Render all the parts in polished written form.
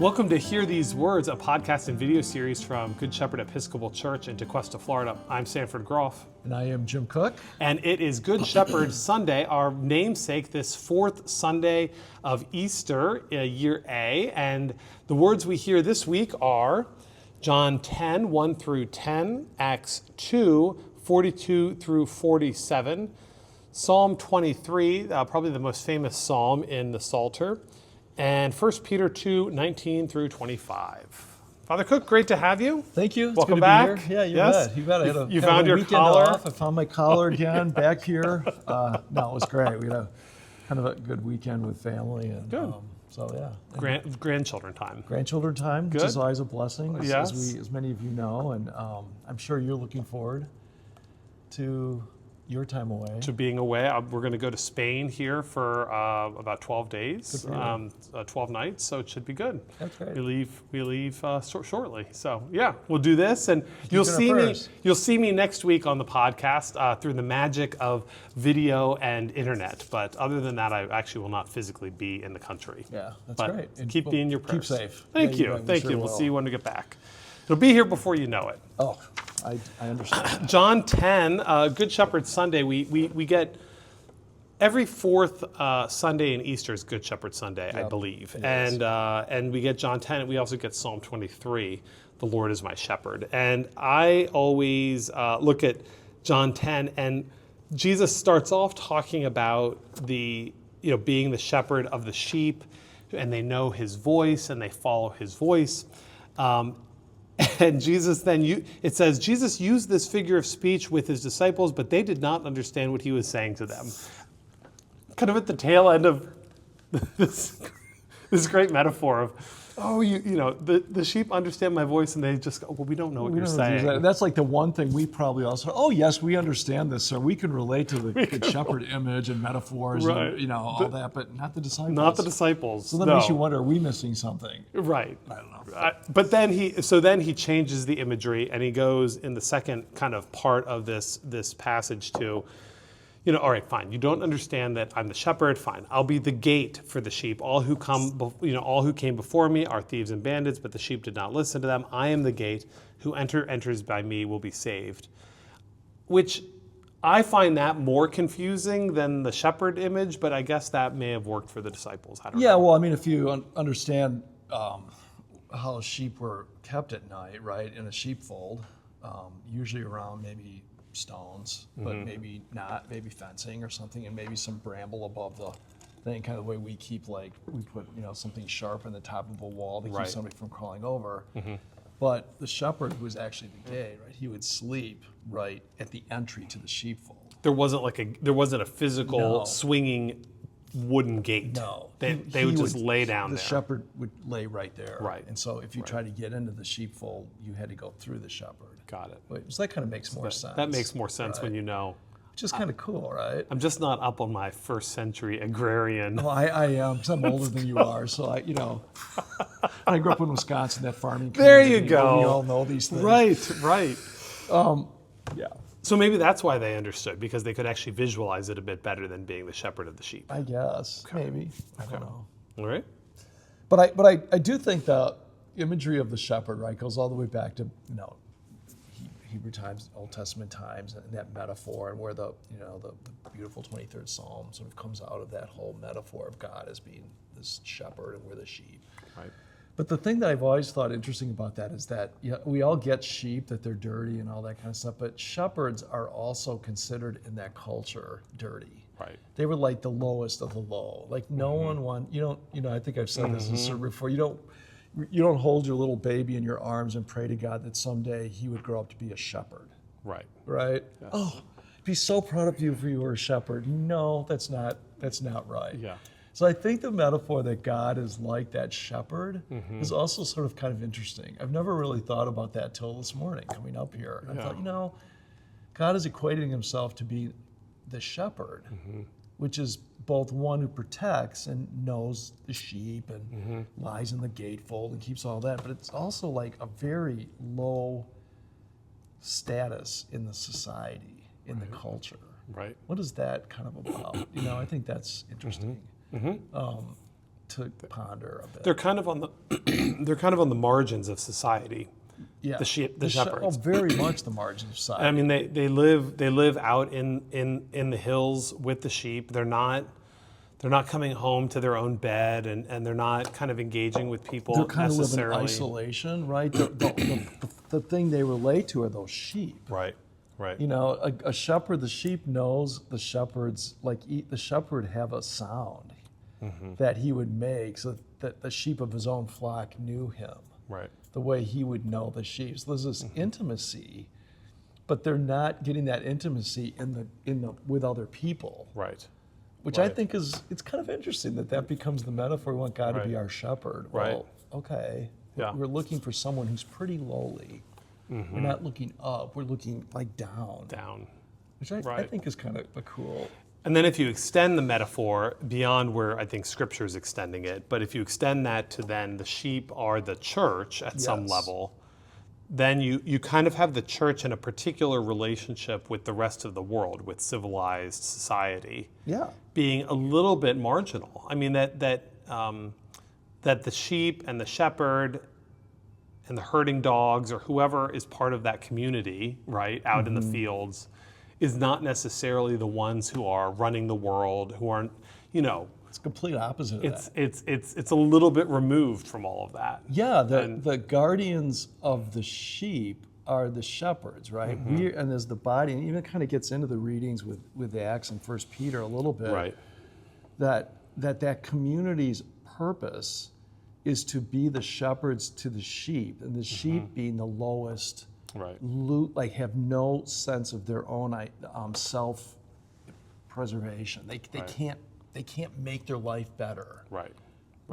Welcome to Hear These Words, a podcast and video series from Good Shepherd Episcopal Church in Tequesta, Florida. I'm Sanford Groff. And I am Jim Cook. And it is Good Shepherd Sunday, our namesake, this fourth Sunday of Easter, year A. And the words we hear this week are John 10, 1 through 10, Acts 2, 42 through 47, Psalm 23, probably the most famous psalm in the Psalter, and 1 Peter 2, 19 through 25. Father Cook, great to have you. Thank you. It's Welcome good to back. Be here. Yeah, you Yes. bet. You bet. I had a, You had found a your weekend collar? off. I found my collar again back here. No, it was great. We had a kind of a good weekend with family. And, Good. So, yeah. Grandchildren time. Grandchildren time, which Good. is always a blessing, Yes. as many of you know. And I'm sure you're looking forward to your time away. To being away. We're going to go to Spain here for about 12 days, 12 nights, so it should be good. That's great. We leave shortly. So yeah, we'll do this, and you'll Keeping see me next week on the podcast through the magic of video and internet. But other than that, I actually will not physically be in the country. Yeah, that's but great. And keep me in your prayers. Keep safe. Thank Yeah, you. bet. We Thank sure you. We'll will. see you when we get back. It'll be here before you know it. Oh, I understand. John 10, Good Shepherd Sunday, we get every fourth Sunday in Easter is Good Shepherd Sunday, I believe. And we get John 10, and we also get Psalm 23, the Lord is my shepherd. And I always look at John 10, and Jesus starts off talking about being the shepherd of the sheep, and they know his voice, and they follow his voice. And Jesus it says, Jesus used this figure of speech with his disciples, but they did not understand what he was saying to them. Kind of at the tail end of this great metaphor of, the sheep understand my voice and they just go, well, we don't know what you're saying. That's like the one thing we probably also, oh yes, we understand this, sir. We can relate to the good shepherd image and metaphors Right. and all that, but not the disciples. Not the disciples. So that makes you wonder, are we missing something? Right. I don't know. But then he changes the imagery, and he goes in the second kind of part of this passage to, all right, fine. You don't understand that I'm the shepherd. Fine, I'll be the gate for the sheep. All who came before me are thieves and bandits, but the sheep did not listen to them. I am the gate. Who enters by me will be saved. Which I find that more confusing than the shepherd image, but I guess that may have worked for the disciples. I don't know. Yeah, well, I mean, if you understand how sheep were kept at night, right, in a sheepfold, usually around maybe stones, but maybe not, maybe fencing or something, and maybe some bramble above the thing, kind of the way we keep, we put, something sharp in the top of a wall to keep somebody from crawling over. But the shepherd was actually the gate, right? He would sleep right at the entry to the sheepfold. There wasn't a physical swinging wooden gate. No. They would just lay down the there. The shepherd would lay right there. Right. And so if you tried to get into the sheepfold, you had to go through the shepherd. Got it. So that kind of makes more sense. That makes more sense when you know. Which is kind of cool, right? I'm just not up on my first century agrarian. Well, I am, because I'm older than you are. So I grew up in Wisconsin, that farming community. There you go. We all know these things. Right. Yeah. So maybe that's why they understood, because they could actually visualize it a bit better than being the shepherd of the sheep. I guess, maybe. I don't know. All right. But I do think the imagery of the shepherd, right, goes all the way back to, Hebrew times, Old Testament times, and that metaphor, and where the beautiful 23rd Psalm sort of comes out of that whole metaphor of God as being this shepherd and we're the sheep. Right. But the thing that I've always thought interesting about that is that we all get sheep, that they're dirty and all that kind of stuff, but shepherds are also considered in that culture dirty. Right. They were like the lowest of the low. Like no one I think I've said this in sermon before, you don't hold your little baby in your arms and pray to God that someday he would grow up to be a shepherd. Right. Right? Yes. Oh, be so proud of you if you were a shepherd. No, that's not right. Yeah. So I think the metaphor that God is like that shepherd is also sort of kind of interesting. I've never really thought about that till this morning coming up here. I thought, God is equating himself to be the shepherd, which is both one who protects and knows the sheep and lies in the gatefold and keeps all that, but it's also like a very low status in the society, in the culture. Right. What is that kind of about? I think that's interesting to ponder a bit. They're kind of on the they're kind of on the margins of society. Yeah. The Oh, shepherds. very much the margins of society. I mean, they live out in the hills with the sheep. They're not coming home to their own bed, and they're not kind of engaging with people They're kind of living in necessarily. isolation, right? The thing they relate to are those sheep. Right. Right. You know, a shepherd, the sheep knows the shepherds, the shepherd have a sound that he would make so that the sheep of his own flock knew him. Right. The way he would know the sheep. So there's this intimacy, but they're not getting that intimacy with other people. Right. Which I think it's kind of interesting that becomes the metaphor. We want God to be Right. our shepherd. Right. Well, okay. Yeah. We're looking for someone who's pretty lowly. We're not looking up. We're looking like down. Down. Which I Right. think is kind of a cool. And then if you extend the metaphor beyond where I think Scripture is extending it, but if you extend that to then the sheep are the church at some Yes. level, then you kind of have the church in a particular relationship with the rest of the world, with civilized society, Yeah. being a little bit marginal. I mean that the sheep and the shepherd and the herding dogs or whoever is part of that community, right, out in the fields, is not necessarily the ones who are running the world, who aren't, It's complete opposite of that. it's a little bit removed from all of that. Yeah, And- the guardians of the sheep are the shepherds, right? And there's the body, and even kind of gets into the readings with Acts and First Peter a little bit. Right. That community's purpose is to be the shepherds to the sheep, and the sheep being the lowest, Right. have no sense of their own self-preservation. They can't make their life better. Right.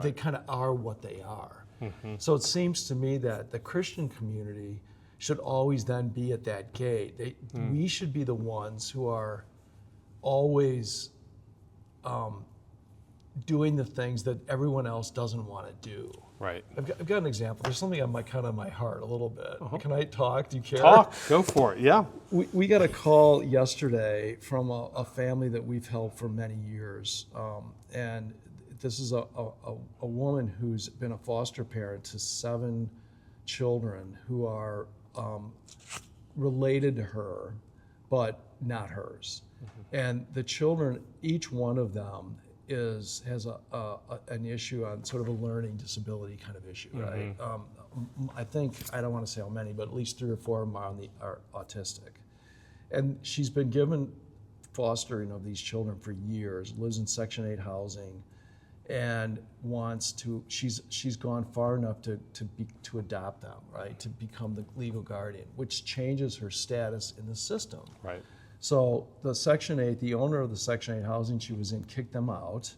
They kind of are what they are. So it seems to me that the Christian community should always then be at that gate. We should be the ones who are always doing the things that everyone else doesn't want to do. Right. I've got an example. There's something on my heart a little bit. Can I talk? Do you care? Talk. Go for it. Yeah. We got a call yesterday from a family that we've helped for many years, and this is a woman who's been a foster parent to 7 children who are related to her, but not hers. And the children, each one of them has an issue on sort of a learning disability kind of issue, right? I think, I don't want to say how many, but at least 3 or 4 of them are autistic. And she's been given fostering of these children for years, lives in Section 8 housing, and she's gone far enough to adopt them, right? To become the legal guardian, which changes her status in the system. Right. So the owner of the Section 8 housing she was in kicked them out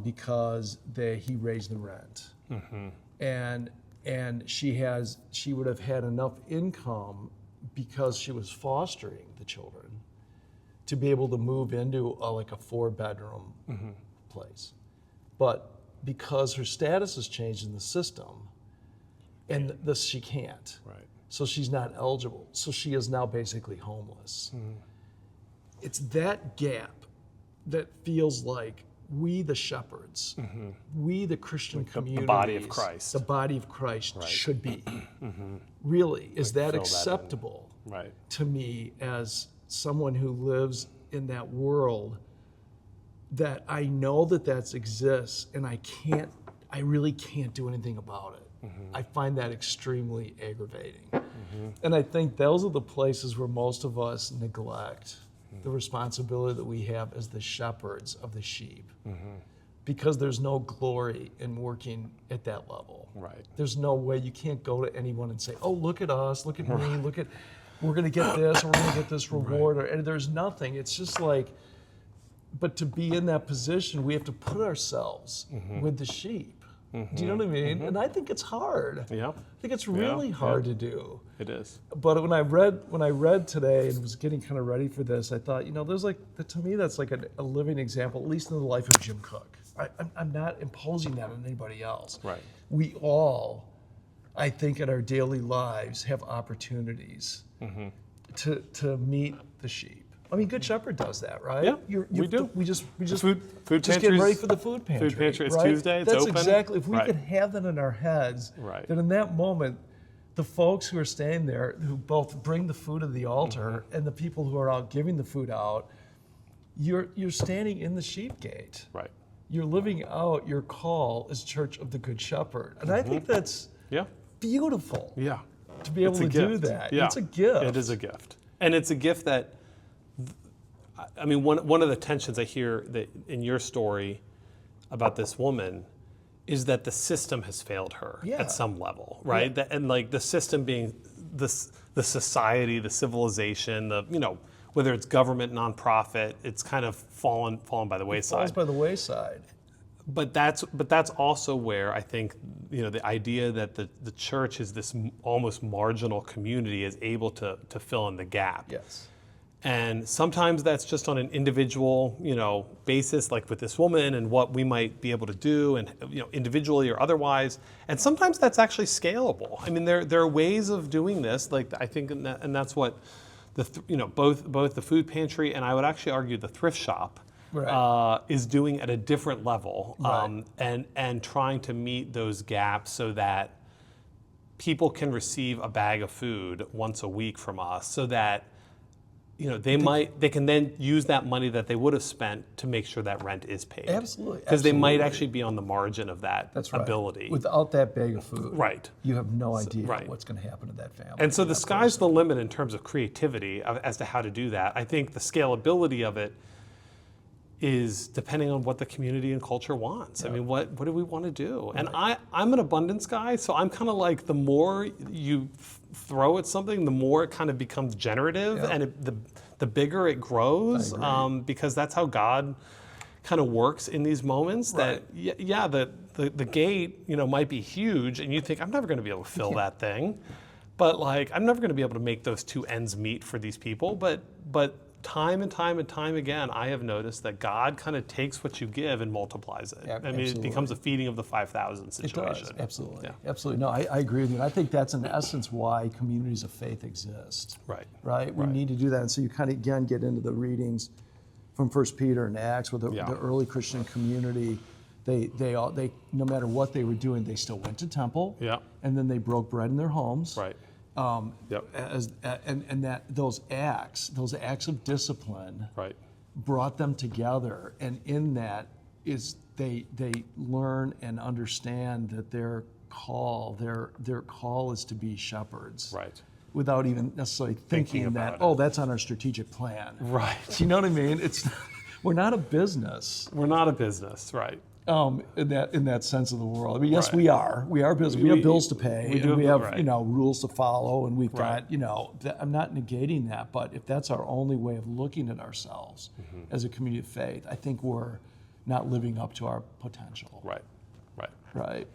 because he raised the rent. And she would have had enough income because she was fostering the children to be able to move into a 4-bedroom place. But because her status has changed in the system, and she can't. Right. So she's not eligible. So she is now basically homeless. It's that gap that feels like we, the shepherds, we, the Christian community, the body of Christ. the body of Christ Right. should be. Really, is that fill that in. acceptable Right. to me as someone who lives in that world, that I know that exists, and I really can't do anything about it. I find that extremely aggravating. And I think those are the places where most of us neglect the responsibility that we have as the shepherds of the sheep. Because there's no glory in working at that level. Right. There's no way. You can't go to anyone and say, oh, look at us, look at me, we're going to get this, or we're going to get this reward. And there's nothing. It's just but to be in that position, we have to put ourselves with the sheep. Do you know what I mean? And I think it's hard. Yeah. I think it's really hard to do. It is. But when I read today and was getting kind of ready for this, I thought, there's to me that's like a living example, at least in the life of Jim Cook. I'm not imposing that on anybody else. Right. We all, I think, in our daily lives have opportunities to meet the sheep, I mean, Good Shepherd does that, right? Yeah, we do. We just Food just get pantry's- ready for the food pantry. Food pantry is right? Tuesday, it's That's open. exactly, if we Right. could have that in our heads, Right. that in that moment, the folks who are staying there, who both bring the food to the altar and the people who are out giving the food out, you're standing in the sheep gate. Right. You're living out your call as Church of the Good Shepherd. And I think that's Yeah. beautiful Yeah. to be able It's a to do gift. that. Yeah. It's a gift. It is a gift. And it's a gift that, I mean, one of the tensions I hear that in your story about this woman is that the system has failed her Yeah. at some level, right? That, and like the system being the society, the civilization, whether it's government, nonprofit, it's kind of fallen by the wayside. Falls by the wayside. But that's also where I think the idea that the church is this almost marginal community is able to fill in the gap. Yes. And sometimes that's just on an individual basis, like with this woman and what we might be able to do, and individually or otherwise. And sometimes that's actually scalable. I mean, there are ways of doing this. Like I think, and that's what both the food pantry and I would actually argue the thrift shop. Right. Is doing at a different level, Right. and trying to meet those gaps so that people can receive a bag of food once a week from us, so that they can then use that money that they would have spent to make sure that rent is paid. Absolutely. Because they might Absolutely. actually be on the margin of that That's right. ability. Without that bag of food, Right. you have no idea right. what's going to happen to that family. And so to the that sky's person. the limit in terms of creativity as to how to do that. I think the scalability of it is depending on what the community and culture wants. I mean, what do we want to do? And I'm an abundance guy, so I'm kind of like, the more you throw at something, the more it kind of becomes generative, Yeah. and the bigger it grows, I agree. because that's how God kind of works in these moments. Right. That the gate might be huge, and you think, I'm never going to be able to fill that thing, but like I'm never going to be able to make those two ends meet for these people. But time and time and time again, I have noticed that God kind of takes what you give and multiplies it. Yeah, I mean, it absolutely. becomes a feeding of the 5,000 It situation. does, absolutely. Yeah. Absolutely. No, I agree with you. And I think that's in essence why communities of faith exist. Right. Right? We need to do that. And so you kind of, again, get into the readings from 1 Peter and Acts with the early Christian community. They no matter what they were doing, they still went to temple. Yeah. And then they broke bread in their homes. Right. Yep. And that those acts of discipline Right. brought them together, and in that is they learn and understand that their call is to be shepherds, Right. without even necessarily thinking about that it. that's on our strategic plan. Right. Do you know what I mean? It's we're not a business We're not a business, right? in that sense of the world. I mean, yes, Right. we are business. We have bills to pay, we do and we have- have right. rules to follow, and we've Right. got I'm not negating that, but if that's our only way of looking at ourselves Mm-hmm. as a community of faith, I think we're not living up to our potential. Right. Right.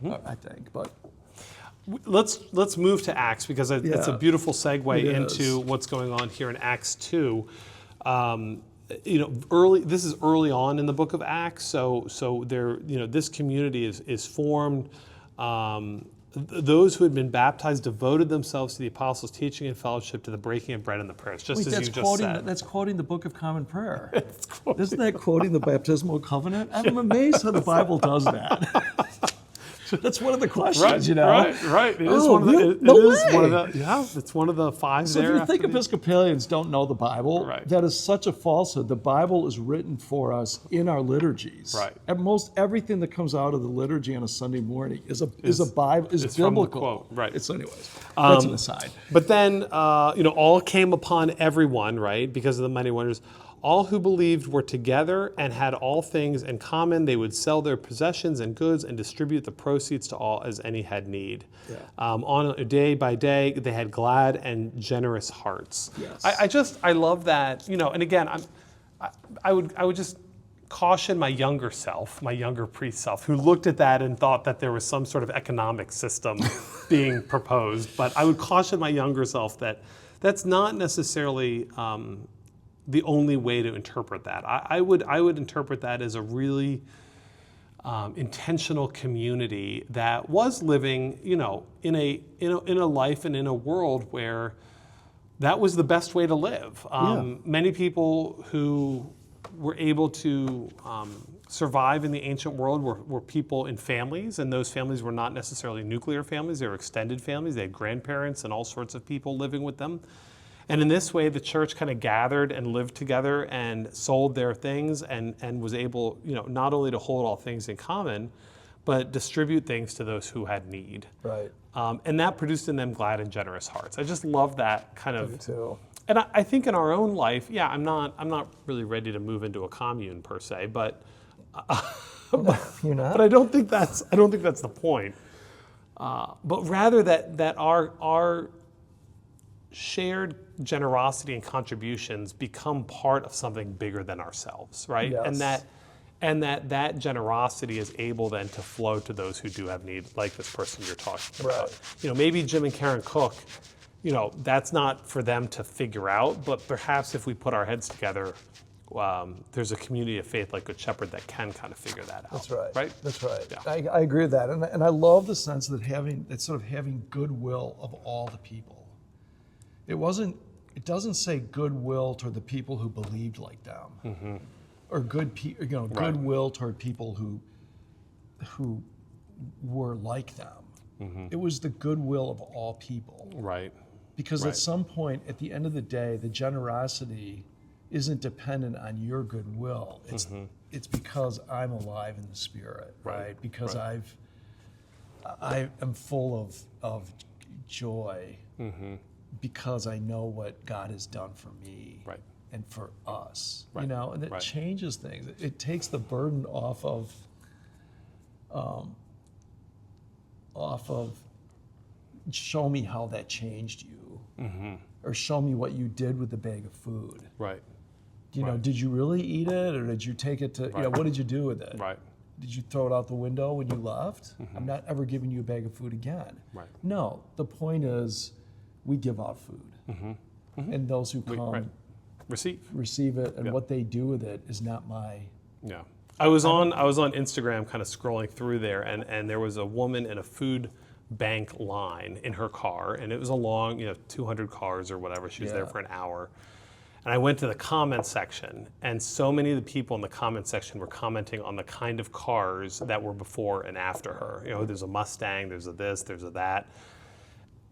Right. I think, but Let's move to Acts, because it's a Yeah. beautiful segue It into is. what's going on here in Acts 2. This is early on in the book of Acts, so there, this community is formed. Those who had been baptized devoted themselves to the apostles' teaching and fellowship, to the breaking of bread and the prayers, just wait, as that's you just quoting said. that's quoting the Book of Common Prayer. Isn't that quoting the baptismal covenant? I'm amazed how the Bible does that. That's one of the questions, Right. It is Oh, one of the. really? It No is way. one of the. Yeah, it's one of the five So there. if you think after the- Episcopalians don't know the Bible, Right. that is such a falsehood. The Bible is written for us in our liturgies. Right. And most everything that comes out of the liturgy on a Sunday morning is Bible is is from the biblical. quote, right. It's anyways. That's an aside. But then, all came upon everyone, right, because of the many wonders. All who believed were together and had all things in common. They would sell their possessions and goods and distribute the proceeds to all as any had need. Yeah. On a day by day, they had glad and generous hearts. Yes. I love that. And again, I would just caution my younger self, my younger priest self, who looked at that and thought that there was some sort of economic system being proposed. But I would caution my younger self that that's not necessarily the only way to interpret that. I would interpret that as a really intentional community that was living, in a life and in a world where that was the best way to live. Yeah. Many people who were able to survive in the ancient world were people in families, and those families were not necessarily nuclear families, they were extended families. They had grandparents and all sorts of people living with them. And in this way, the church kind of gathered and lived together and sold their things and was able, not only to hold all things in common, but distribute things to those who had need. Right. And that produced in them glad and generous hearts. I just love that kind of. Me too. And I think in our own life, I'm not really ready to move into a commune per se, but You're not? but I don't think that's the point. But rather that our shared generosity and contributions become part of something bigger than ourselves, right? Yes. And that generosity is able then to flow to those who do have need, like this person you're talking about. Right. Maybe Jim and Karen Cook, that's not for them to figure out, but perhaps if we put our heads together, there's a community of faith like Good Shepherd that can kind of figure that out. That's right. Right? That's right. Yeah. I agree with that, and I love the sense that having goodwill of all the people. It doesn't say goodwill toward the people who believed like them, or goodwill toward people who were like them. It was the goodwill of all people. Right. Because Right. at some point, at the end of the day, the generosity isn't dependent on your goodwill. It's because I'm alive in the Spirit, right? Because Right. I am full of joy because I know what God has done for me Right. and for us, Right. and it Right. changes things. It takes the burden off of show me how that changed you, or show me what you did with the bag of food. Right. Did you really eat it, or did you take it to, Right. what did you do with it? Right. Did you throw it out the window when you left? I'm not ever giving you a bag of food again. Right. No, the point is we give out food. And those who come Right. Receive. receive it, and Yeah. what they do with it is not my... Yeah. I was on Instagram kind of scrolling through there, and there was a woman in a food bank line in her car, and it was a long, 200 cars or whatever. She was there Yeah. for an hour. And I went to the comment section, and so many of the people in the comment section were commenting on the kind of cars that were before and after her. There's a Mustang, there's a this, there's a that.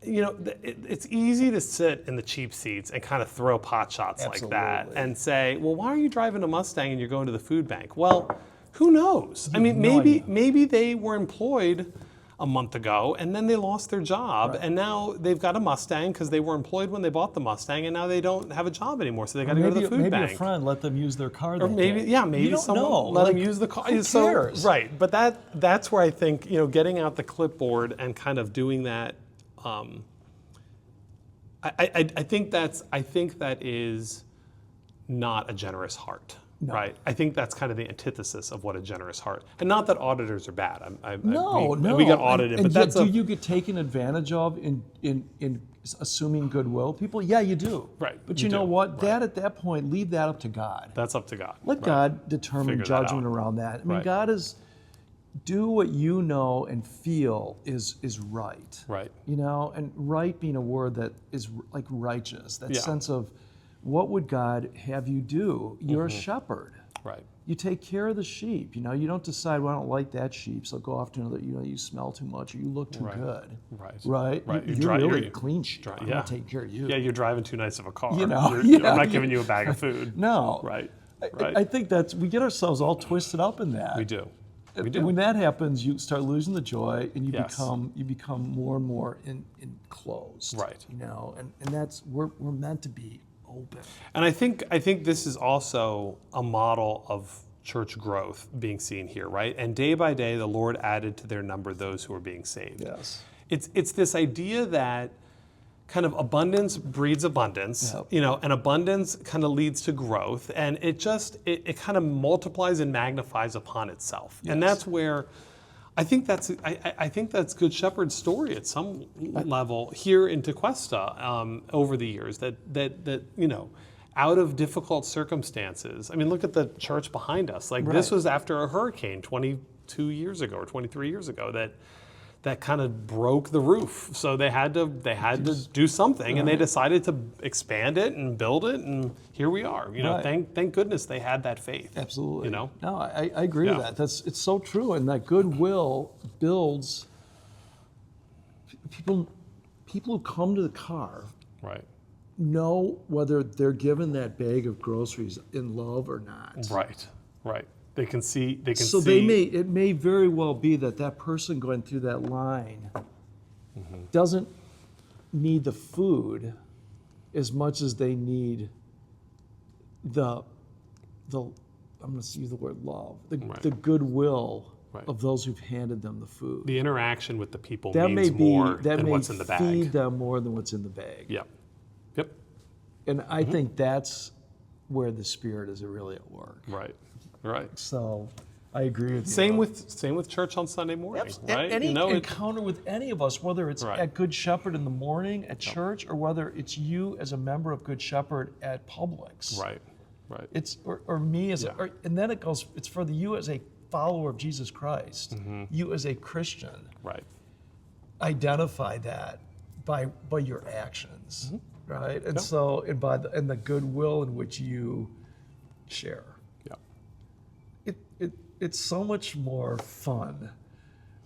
It's easy to sit in the cheap seats and kind of throw pot shots like that Absolutely. and say, well, why are you driving a Mustang and you're going to the food bank? Well, who knows? I mean, no idea. maybe they were employed a month ago and then they lost their job, and now they've got a Mustang because they were employed when they bought the Mustang, and now they don't have a job anymore, so they got to go to the food maybe bank. a friend let them use their car. Or maybe, maybe you don't someone know. let them use the car. Who cares? Right, but that's where I think getting out the clipboard and kind of doing that. I think that is not a generous heart. No. Right. I think that's kind of the antithesis of what a generous heart. And not that auditors are bad. No. We get audited, and but yet, that's do you get taken advantage of in assuming goodwill? People, yeah, you do. Right, But you you know do. what? Right. That at that point, leave that up to God. that's up to God. Let Right. God determine Figure that judgment out. around that. I mean, Right. God is do what you know and feel is right. Right. And right being a word that is like righteous. That Yeah. sense of what would God have you do? You're a shepherd. Right. You take care of the sheep. You don't decide, well, I don't like that sheep, so go off to another. You smell too much, or you look too Right. good. Right. Right. Right. You're really a clean sheep. I'm yeah. not taking care of you. Yeah, you're driving too nice of a car. Yeah, I'm not giving you a bag of food. No. Right. I Right. think we get ourselves all twisted up in that. We do. We And do. when that happens, you start losing the joy, and you Yes. become more and more enclosed. Right. And that's we're meant to be open. And I think this is also a model of church growth being seen here, right? And day by day, the Lord added to their number those who were being saved. Yes. It's this idea that kind of abundance breeds abundance, Yep. and abundance kind of leads to growth, and it kind of multiplies and magnifies upon itself. And Yes. that's where I think that's Good Shepherd's story at some level here in Tequesta over the years. That out of difficult circumstances. I mean, look at the church behind us. Like this Right. was after a hurricane 22 years ago or 23 years ago that kind of broke the roof. So they had to do something, and they decided to expand it and build it, and here we are. You know, Right. thank goodness they had that faith. Absolutely. You know? No, I agree Yeah. with that. It's so true, and that goodwill builds people. People who come to the car Right. know whether they're given that bag of groceries in love or not. Right. Right. They can see. So it may very well be that person going through that line doesn't need the food as much as they need the I'm going to use the word love, the goodwill Right. of those who've handed them the food. the interaction with the people That means may be more that than may what's in the bag. feed them more than what's in the bag. Yep. Yep. And I think that's where the Spirit is really at work. Right. Right. So I agree with you. Same with church on Sunday morning, right? Any You know, encounter with any of us, whether it's Right. at Good Shepherd in the morning at church, or whether it's you as a member of Good Shepherd at Publix. right. Right. It's or me as Yeah. and then it goes. It's for you as a follower of Jesus Christ. Mm-hmm. You as a Christian Right. identify that by your actions, right? And Yep. so and by the goodwill in which you share. Yeah. It's so much more fun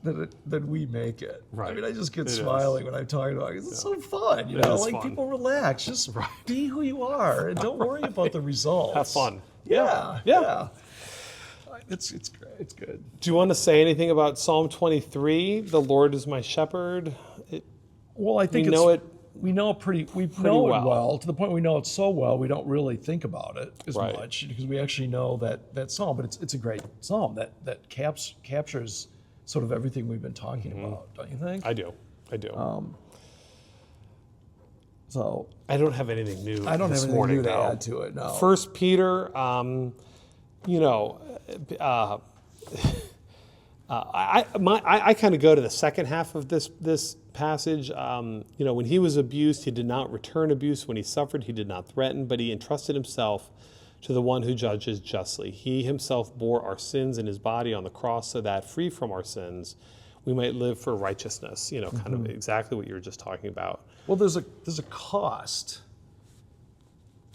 than we make it. I Right. mean, I just get It is. smiling when I'm talking about it. It's so fun, you It know. is Like fun. people relax, just be who you are, and don't worry about the results. Have fun. Yeah, Yeah. yeah. It's great. It's good. Do you want to say anything about Psalm 23? The Lord is my shepherd. Well, I think We know it we know it we know well. it well, to the point we know it so well we don't really think about it as Right. much, because we actually know that psalm. But it's a great psalm that captures sort of everything we've been talking about, don't you think? I do. So I don't have anything new. I don't this have anything morning, new to though. add to it. No. First Peter, you know, I kind of go to the second half of this passage. You know, when he was abused, he did not return abuse. When he suffered, he did not threaten, but he entrusted himself to the one who judges justly. He himself bore our sins in his body on the cross, so that, free from our sins, we might live for righteousness. You know, kind of exactly what you were just talking about. Well, there's a cost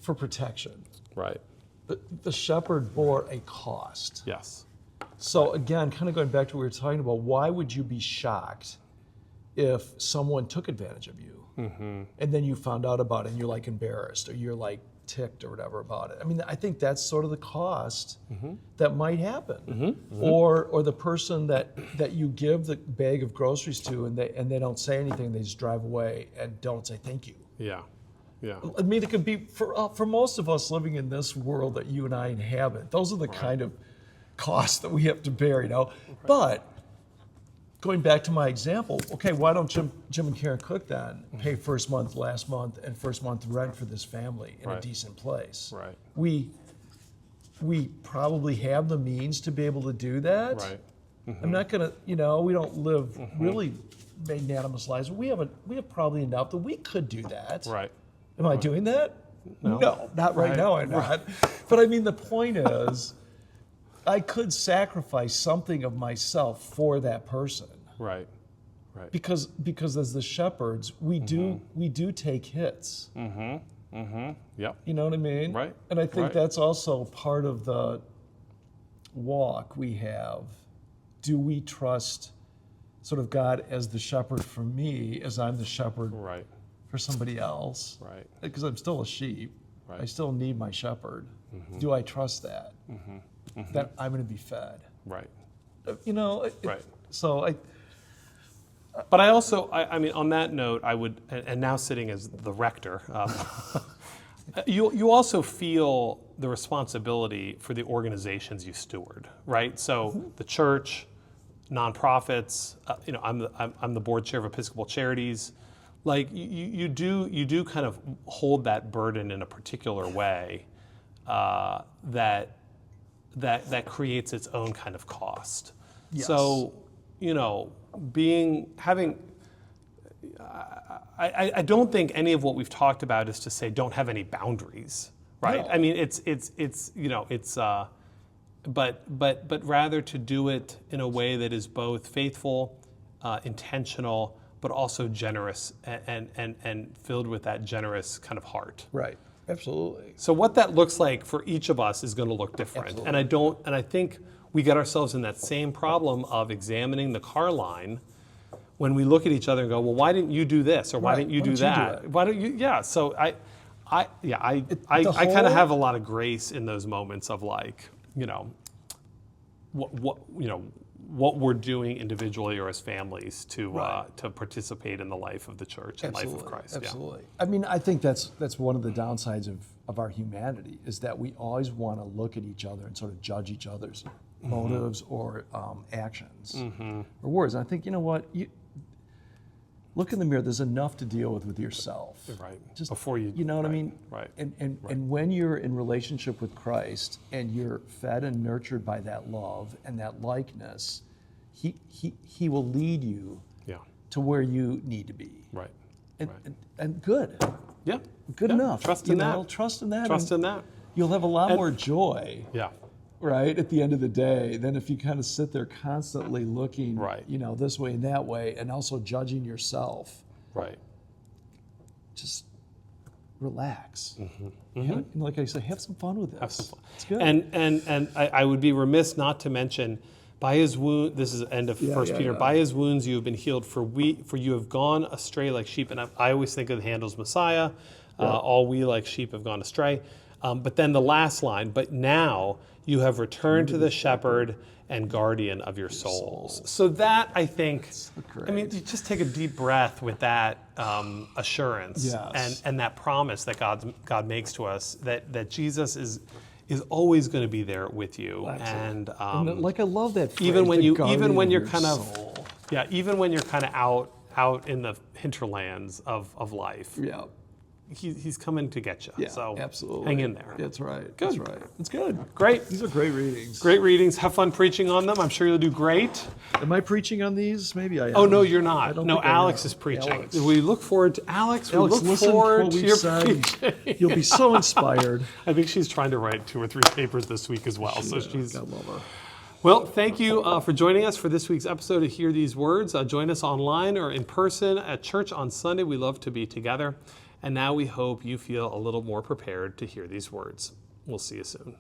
for protection. Right. The shepherd bore a cost. Yes. So again, kind of going back to what we were talking about, why would you be shocked if someone took advantage of you, and then you found out about it and you're like embarrassed or you're like ticked or whatever about it? I mean, I think that's sort of the cost that might happen. Or the person that you give the bag of groceries to and they don't say anything, they just drive away and don't say thank you. Yeah. Yeah. I mean, it could be for most of us living in this world that you and I inhabit. Those are the kind of costs that we have to bear, you know. But going back to my example, okay, why don't Jim and Karen Cook then pay first month, last month, and first month rent for this family in a Right. decent place? Right. We probably have the means to be able to do that. Right. I'm not gonna, you know, we don't live really magnanimous lives. We have probably enough that we could do that. Right. Am I doing that? No. Not right now. I'm not. But I mean, the point is, I could sacrifice something of myself for that person, Right. Right. because as the shepherds, we do take hits. Yep. You know what I mean? Right. And I think Right. that's also part of the walk we have. Do we trust sort of God as the shepherd for me, as I'm the shepherd Right. for somebody else? Right. Because I'm still a sheep. Right. I still need my shepherd. Do I trust that? That I'm going to be fed? Right. You know? Right. So But I also, I mean, on that note, I would, and now sitting as the rector, you also feel the responsibility for the organizations you steward, right? So the church, nonprofits, you know, I'm the board chair of Episcopal Charities. Like you do kind of hold that burden in a particular way that creates its own kind of cost. Yes. So, you know, I don't think any of what we've talked about is to say don't have any boundaries, right? No. I mean, it's you know, it's but rather to do it in a way that is both faithful intentional, but also generous and filled with that generous kind of heart. Right. Absolutely. So what that looks like for each of us is going to look different. Absolutely. And I think we get ourselves in that same problem of examining the car line when we look at each other and go, well, why didn't you do this? Or why didn't you do that? Why don't you? Yeah. So I kind of have a lot of grace in those moments of like, what we're doing individually or as families to participate in the life of the church and life of Christ. Absolutely. Yeah. I mean, I think that's one of the downsides of our humanity is that we always want to look at each other and sort of judge each other's motives or actions or words. And I think, you know what? Look in the mirror. There's enough to deal with yourself. Right. Just before you. You know what I mean? Right. And when you're in relationship with Christ and you're fed and nurtured by that love and that likeness, He will lead you to where you need to be. Right. And good. Yeah. Good enough. Trust in that. Trust in that. Trust in that. You'll have a lot more joy. Yeah. Right, at the end of the day, than if you kind of sit there constantly looking, this way and that way, and also judging yourself. Right. Just relax. And like I said, have some fun with this. Have some fun. It's good. And I would be remiss not to mention, by His wound, this is the end of 1 Peter. By His wounds you have been healed. For you have gone astray like sheep. And I always think of Handel's Messiah. All we like sheep have gone astray. But then the last line, but now you have returned to the shepherd and guardian of your souls. So that, I think, I mean, you just take a deep breath with that assurance and that promise that God makes to us that Jesus is always going to be there with you. And like I love that phrase, even when you're kind soul. of even when you're kind of out in the hinterlands of life. Yeah. He's coming to get you. Yeah, so absolutely. hang in there. That's right. Good. That's right. It's good. Great. These are great readings. Great readings. Have fun preaching on them. I'm sure you'll do great. Am I preaching on these? Maybe I am. Oh, no, you're not. No, Alex is preaching. Alex. We look forward to Alex. We Alex, look listen forward to to your said. preaching. You'll be so inspired. I think she's trying to write 2 or 3 papers this week as well. So she's. God love her. Well, thank you for joining us for this week's episode of Hear These Words. Join us online or in person at church on Sunday. We love to be together. And now we hope you feel a little more prepared to hear these words. We'll see you soon.